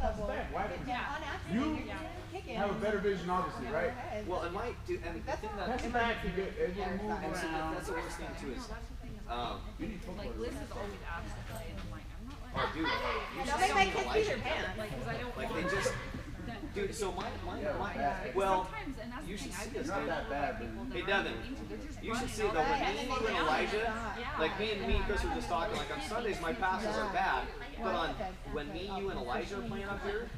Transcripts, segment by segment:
That's bad. Why? Yeah. You have a better vision, obviously, right? Well, and my dude, and the thing that That's bad. You get everyone move and so around. that's the worst thing too is, You need football. Like Liz is always asked to play, and I'm like, I'm not oh like. dude, you Don't should make see my kids pee Elijah their play. pants. Like, cause I don't Like want they just, that- dude. So my Because well, sometimes, and that's you the should thing, see I've this. been Not that bad, people but- that Hey aren't Devin, into, they're just you should running see it all though. day, When and me, then you they and down. Elijah, Yeah. like me and Chris were just talking. Like on Sundays, my passes are bad, but on when me, you, and Elijah are playing up here,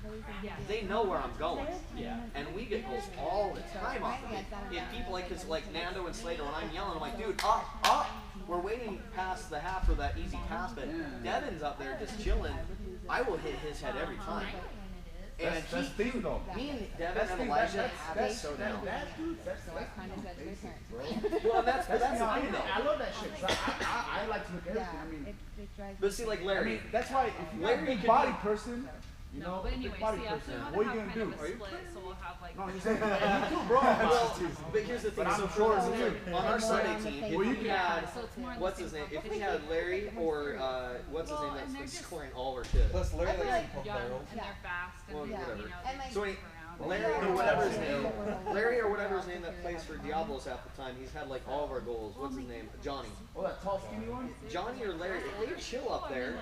they know where I'm going. Yeah. And we get goals all the time off of it. If people like Nando and Slater, when I'm yelling, I'm like, dude, up. We're waiting past the half for that easy pass, but Devin's up there just chilling. I will hit his head every time. And That's the thing, though. me and Devin and Elijah have it so down. That's basic, bro. Well, that's the thing I though. love that shit. 'Cause I like to look at everything. I mean, But see, like I Larry, mean, that's why if you're Larry a big could body be- person, you No, know, but big anyway, body so yeah, person, so what are you have gonna kind do? of a split, so we'll have like. No, I'm just saying, me too, bro. well, but here's the thing. But So I'm for shorter instance, than like, you. on our Sunday team, if Well, you we can- had So it's more in the what's same his name? If conference. we had Larry or what's his Well, name and they're that's just- scoring all of our shit. Plus Larry I feel likes like to poke Young barrels. and they're fast and Well, you know, whatever. And, like, So move around. Larry or whatever his name, Larry or whatever his name that plays for Diablos half the time, he's had like all of our goals. What's his name? Johnny. Oh, that tall, skinny one? Johnny or Larry, if they chill up there,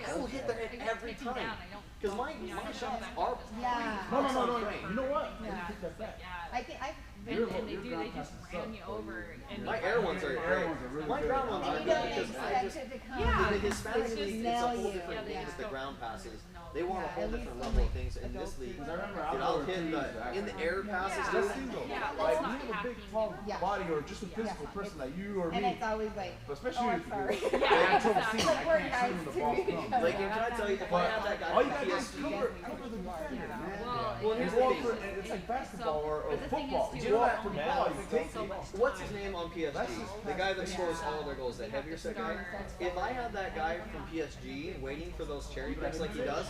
I will hit their head every time. Because my shots are Yeah. No, on no. frame. You know what? Let me Yeah. take that back. I think I. And they do, they just ran you over. And My air ones are Air great. ones are really My good. ground ones are You good don't because I expect just it to come. Yeah. in the Hispanic They league, just it's a nail whole you. different thing. Yeah. It's the ground passes. They want a Yeah, whole at different least level of in, things like, in this adult league. teams. I remember Dude, I'll outdoor hit teams, in the air passes, Yeah. That's dude. the thing though. Yeah, Like, let's you not have a big, hacking. tall Yeah. body or just a physical Yeah. person like you or And me. it's always like, But especially oh, if I'm sorry. you're Yeah, having trouble exactly. seeing, Like, I we're can't guys see when the too. ball comes. Like, and can I tell you, if I had that guy All you on gotta do is PSG, cover the defender, man. well, here's And the go thing. for it, it's like basketball or but the thing is, football. too, You Do you know go that out for the only ball, has you so take much it. What's his name on PSG? That's just The guy that Yeah. scores all their goals, the heavier set guy. If I had that guy from PSG waiting for those cherry picks like he does,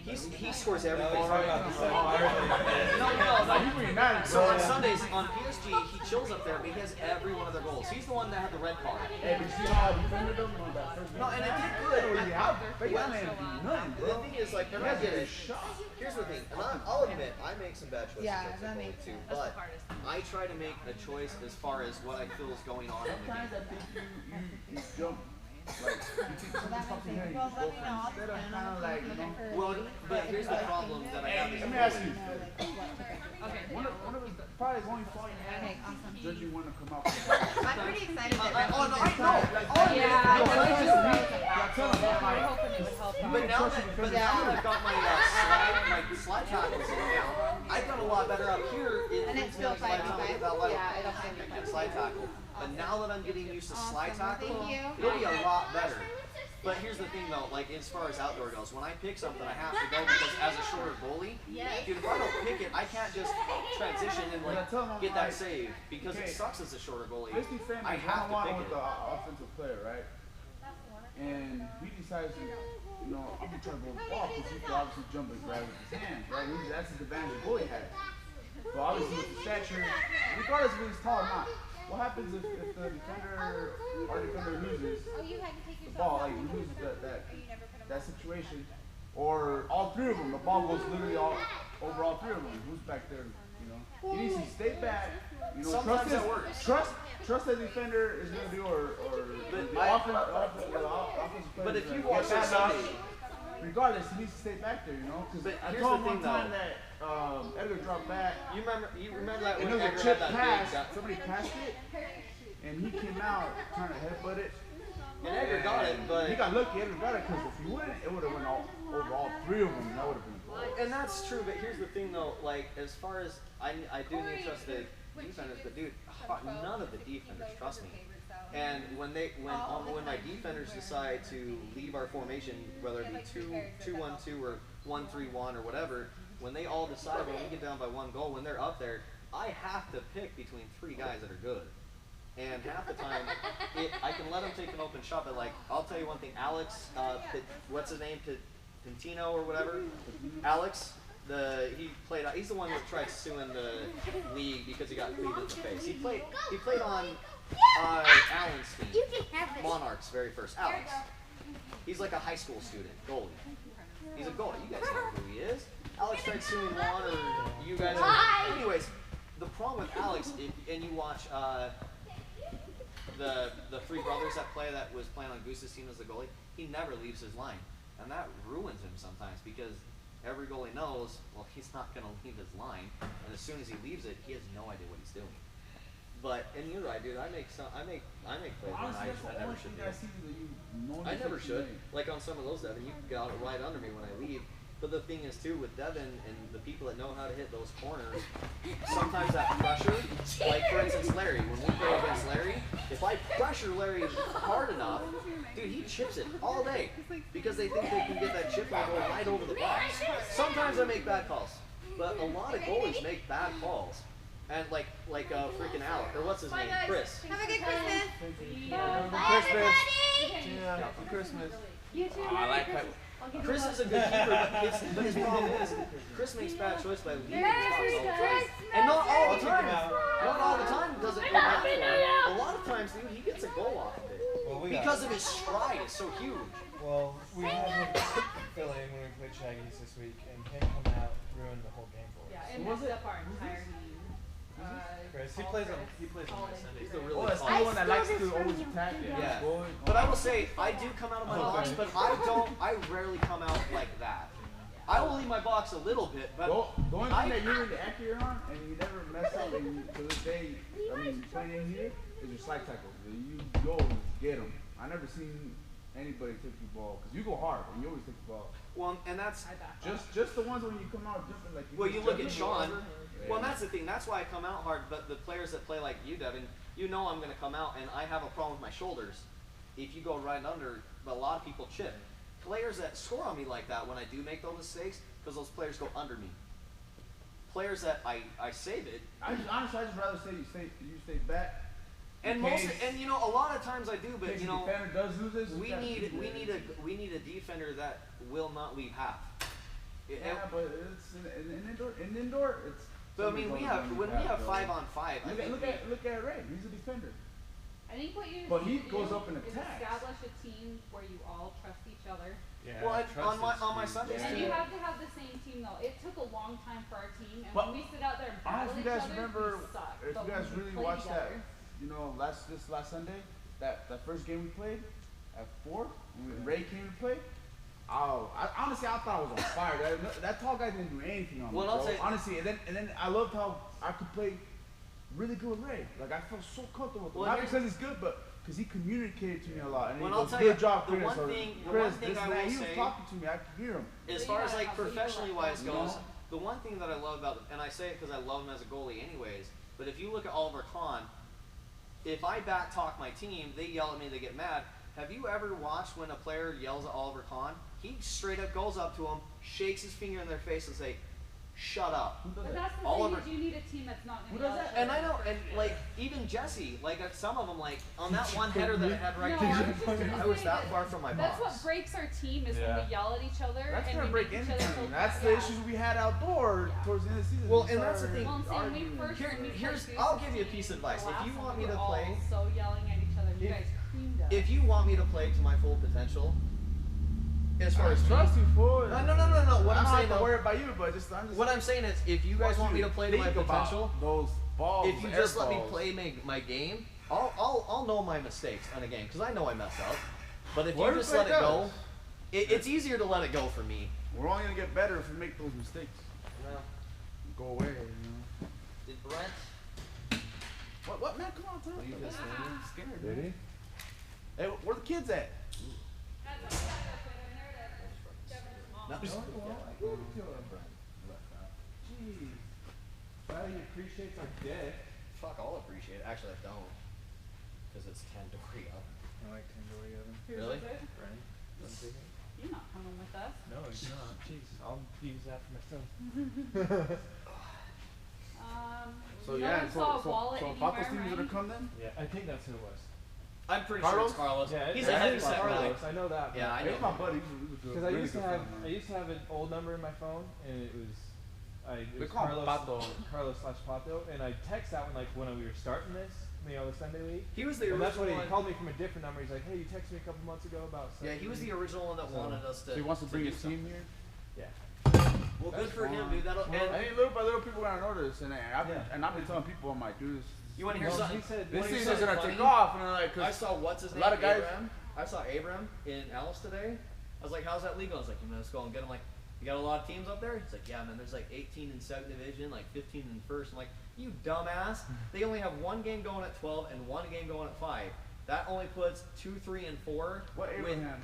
he scores every No, ball he's right talking now. about No. You bring that in, So bro. on Sundays on PSG, he chills up there, but he has every one of their goals. He's the one that had the red card. Hey, but you see how I defended them on that first No, game? and it did They good. were out. They got nothing, The bro. thing is, like, and He I has get a it. shot. Here's the thing, and I'll admit, I make some bad choices Yeah, as a that goalie makes too, sense. That's but the hardest thing. I try to make a choice as far as what I feel is going on in the Sometimes game. I think you jump, like, you think Well, that something makes here, sense. you Well, just let go me for know. it. Instead of kind of like, you know. Well, but here's the problem that I have. Let me ask you. Okay. One of the probably the only fault you have Okay, awesome. is that you want to come out with the ball. I'm pretty excited that Oh, no, I Rexy's know. back. Yeah, No, I that's know. just me. I tell them that, We're like, hoping it would help. But now that I've got my slide tackles down, I've done a lot better up here. It And brings it's me still like slide tackle 5v5? without like Yeah, it'll I 5v5. can slide tackle. But now that I'm getting used to slide Awesome. tackle, Thank you. it'll be a lot better. But here's the thing though, like as far as outdoor goes, when I pick something I have to go because as a shorter goalie, dude, if I don't pick it, I can't just transition and like get that save because it sucks as a shorter goalie. this defender I is have to one-on-one pick with it. the offensive player, right? And he decides to, you know, I'm gonna try to go with the ball because he can obviously jump and grab with his hands, right? That's the advantage the goalie has. So obviously with the stature, regardless if he's tall or not, what happens if the defender, our defender loses the ball, like he loses that situation, or all three of them, the ball goes literally all over all three of them. Who's back there? You know, he needs to stay back. You know, Sometimes that works. Trust the defender is gonna do, or But the offensive player. But is if you gonna watch get this that Sunday, regardless, he needs to stay back there. You know, because But I here's told the him one thing, though. time that Edgar dropped back. you remember that And when it was Edgar a had chip that pass. big guy- Somebody passed it, and he came out trying to headbutt it. and Edgar got it, but He got lucky. Edgar got it because if he wouldn't, it would have went over all three of them. And that would have been a goal. and that's true, but here's the thing though, like as far as I do need to trust the defenders, but dude, none of the defenders trust me. And when my defenders decide to leave our formation, whether it be 2-2-1-2 or 1-3-1 or whatever, when they all decide when we get down by one goal, when they're up there, I have to pick between three guys that are good. And half the time, I can let them take an open shot, but like I'll tell you one thing, Alex, what's his name, Pintino or whatever, Alex. He's the one that tried suing the league because he got cleaved in the face. He played on Allen's team, Monarchs very first. Alex. He's like a high school student, goalie. He's a goalie. You guys know who he is. tried suing Juan or you guys. Anyways, the problem with Alex, and you watch the three brothers that was playing on Goose's team as the goalie, he never leaves his line, and that ruins him sometimes because every goalie knows, well, he's not going to leave his line, and as soon as he leaves it, he has no idea what he's doing. But and you're right, dude. I make plays when I never should do. I never should. Like on some of those, Devin, you got it right under me when I leave. But the thing is too with Devin and the people that know how to hit those corners, sometimes that pressure, like for instance Larry, when we play against Larry, if I pressure Larry hard enough, dude, he chips it all day because they think they can get that chip and go right over the box. Sometimes I make bad calls, but a lot of goalies make bad calls. And like freaking Alec, or what's his name? Chris. Have a good Christmas. Bye, everybody. Yeah, happy Christmas. You too. I like that. Chris is a good keeper, but his problem is Chris makes bad choice by leaving his box all the time. And not all the time. Not all the time does it come out for him. A lot of times, dude, he gets a goal off of it. Well, Because of his stride is so huge. Well, we had him filling when we played Shaggy's this week, and him coming out ruined the whole game for us. Yeah, it messed up our entire game. Chris, he plays on my Sundays. He's a really Oh, that's the tall. one that likes to always attack and Yeah. score. But I will say, I do come out of my box, but I rarely come out like that. I will leave my box a little bit, but The only thing that you're really accurate on, and you never mess up, and you, to this day, I mean, playing in here, is your slide tackle. You go get them. I never seen anybody take the ball, because you go hard, and you always take the ball. well, and that's Just the ones when you come out different, like well, you look at just Sean. over. Well, and that's the thing. That's why I come out hard. But the players that play like you, Devin, you know I'm going to come out, and I have a problem with my shoulders. If you go right under, but a lot of people chip. Players that score on me like that when I do make those mistakes, because those players go under me. Players that I save it. Honestly, I just rather say you stay back. And you know a lot of times I do, but you know defender does lose this, we need a defender that will not leave half. Yeah, but it's in indoor. It's. But I mean, when we have 5-on-5, Look at Ray. He's a defender. I think what you But he need to goes do up and is attacks. establish a team where you all trust each other. Yeah, Well, trust on my is Sundays And too. you have to have the same team though. It took a long time for our team, and But when we sit out there and I don't know battle if you each guys other, remember, we suck. if But you guys when we really play watched that, together, you know, this last Sunday, that first game we played at 4, when Ray came to play. Oh, honestly, I thought I was on fire. That tall guy didn't do anything on me. Well, I'll bro. say- Honestly, and then I loved how I could play really good with Ray. Like I felt so comfortable with him. Well, Not here's- because he's good, but because he communicated to me a lot. And Well, he I'll goes, tell good you, job, the Chris. one Or, thing- the Chris, one thing this I and that. will He was say- talking to me. I could hear him. As So far you as gotta like have people professionally like wise that, goes, you know? the one thing that I love about, and I say it because I love him as a goalie anyways, but if you look at Oliver Kahn, if I back talk my team, they yell at me, they get mad. Have you ever watched when a player yells at Oliver Kahn? He straight up goes up to him, shakes his finger in their face and say, shut up. Who does But that? that's the Oliver- thing, is you need a team that's not Who going to does yell that? at And I each know, other. and like even Jesse, like some of them, like on that one header that I had right No, there, I was just gonna I was say that far from my That's box. what breaks our team is when Yeah. we yell at each other That's and gonna we break make each other anything. feel That's bad. the issues we had outdoor Yeah. towards the end of the season. Well, We and that's the started thing. Well, I'm saying arguing. we first when we Here's- played I'll Goose's give you a team, piece of advice. the If last you one, want we me to were all play- so yelling at each other, you If- guys creamed us. If you want me to play to my full potential, as far I as trust you for it. No. What I I'm don't saying have to though, worry about you, but just I'm just. what I'm saying is, if you guys want me to play to my think about potential, those balls, if you air just let me balls. play my game, I'll know my mistakes on a game because I know I mess up. But if What you if just it let it go, does? it's easier to let it go for me. We're only gonna get better if we make those mistakes. Well, Go away, you know. did Brent? What man? Come on, tell me. Leave this thing? Scared. Did he? Hey, where the kids at? No, I'm just- Jeez. Well, he appreciates our dick. Fuck, I'll appreciate it. Actually, I don't, because it's Tandoori oven. I like tandoori oven. Here's Really? the thing. Right? Don't you think? You're not coming with us. No, he's not. Jeez, I'll use that for myself. So no yeah, one saw a so wallet Patos anywhere, team is gonna right? come then? Yeah, I think that's who it was. I'm pretty Carlos? sure it's Carlos. Yeah, He's I a think heavy it's set guy. Carlos. I know that. Yeah, I Hey, know. my buddy. He was a Because I really used to good have friend, man. I used to have an old number in my phone, and it was We was call him Carlos Pato. Carlos/Pato, and I text that when we were starting this, the Sunday league. He was the And that's original when he one. called me from a different number. He's like, "Hey, you texted me a couple months ago about." Yeah, he was the original one that So- wanted us to. So he wants to bring do his team here. Yeah. Well, Well, That's good for him, fine. dude. That'll. I And think little by little people gonna notice, and I've been, Yeah. and I've been telling people, I'm like, dude, you want to hear Well, something? he said- this wanna hear season's something gonna take funny? off, and I'm like, I 'cause saw what's his a name? lot of guys- Abraham. I saw Abram in Alice today. I was like, how's that legal? I was like, let's go and get him. Like, you got a lot of teams up there? He's like, yeah, man. There's like 18 in 2nd division, like 15 in 1st. I'm like, you dumbass. They only have one game going at 12 and one game going at 5. That only puts 2, 3, and 4. what with Abraham?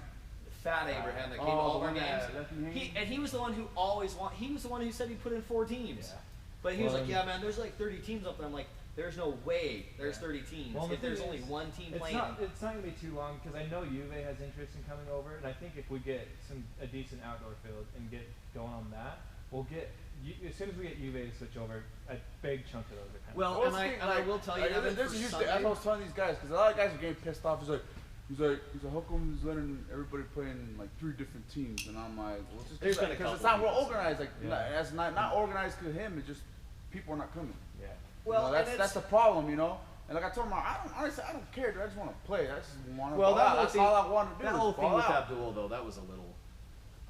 Fat Abraham that came Oh, to all the of our one games. that left me hanging? He was the one who always he was the one who said he put in 4 teams. Yeah. But he was Well, like, yeah, man. There's like 30 teams up there. I'm like, there's no way there's 30 teams Well, the if there's thing only is, one team It's playing. not gonna be too long because I know Juve has interest in coming over, and I think if we get a decent outdoor field and get going on that, we'll get as soon as we get Juve to switch over, a big chunk of those are coming. Well, Well, and I will tell you, like, Evan, this for is usually, Sunday- that's what I was telling these guys, because a lot of guys are getting pissed off. He's like, how come he's letting everybody play in like 3 different teams? And I'm like, well, it's just There's been a because it's couple not well people. organized. Like, Yeah. that's not organized to him. It's just people are not coming. Yeah. Well, You know, and that's the problem, you know. And like I told him, honestly, I don't care, dude. I just want to play. I just want to. Well, that whole that's thing- all I want to do. That is whole thing ball with out. Abdul, though, that was a little.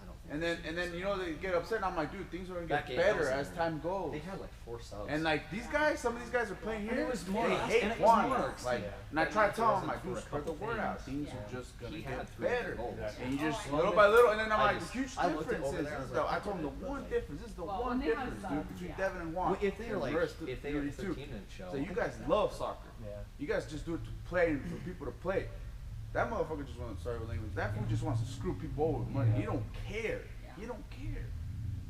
I don't think. And then you know they get upset, and I'm like, dude, things are gonna That get game, that better was as time goes. They had like 4 subs. And like these guys, some of these guys are playing And here. it was They Monarchs, hate and it was Juan. Monarchs. Like, Yeah. and I try to tell them, Wasn't like, for dude, a spread the couple word out. things. Things are just gonna He get had 3 better. goals. Yeah. And you just Oh, little by little, and then I'm I like, just- the huge I looked difference over is there, I was this, though. like, I told them the okay, one but, difference. This is the Well, one when they have difference, dude, subs, between yeah. Devin and Juan. Well, if they And were the like, rest of if they the were 32. 13 didn't show. So you guys love soccer. Yeah. You guys just do it to play and for people to play. That motherfucker just wants to sorry with language. That fool just wants to screw people over with money. Yeah. He don't care. Yeah. He don't care.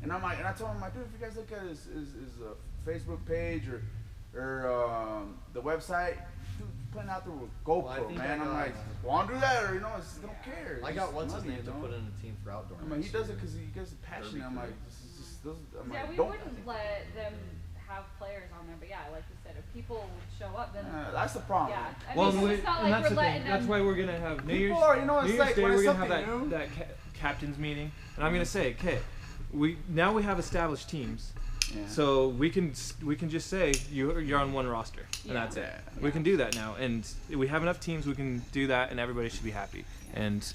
And I'm like, and I told him, like, dude, if you guys look at his Facebook page or the website, dude, playing out there with GoPro, Well, I think man. I I'm got- like, want to do that or you know, just don't care. I It's got just what's his money, name you to know? put in a team for outdoor. I mean, he next does it year. because he gets passionate. I'm like, this is just, I'm Yeah, like, we don't. wouldn't let them have players on there, but yeah, like you said, if people show up, then That's the problem. yeah. I Well, mean, it's not like that's we're the letting thing. That's them. why we're gonna have New Year's. People are, you know, New it's Year's like Day. when We're it's gonna have something that new. captain's meeting, and I'm gonna say, okay, we have established teams, Yeah. so we can just say you're on one roster, and Yeah. that's it. Yeah. We can do that now, and we have enough teams. We can do that, and everybody should be happy. Yeah. And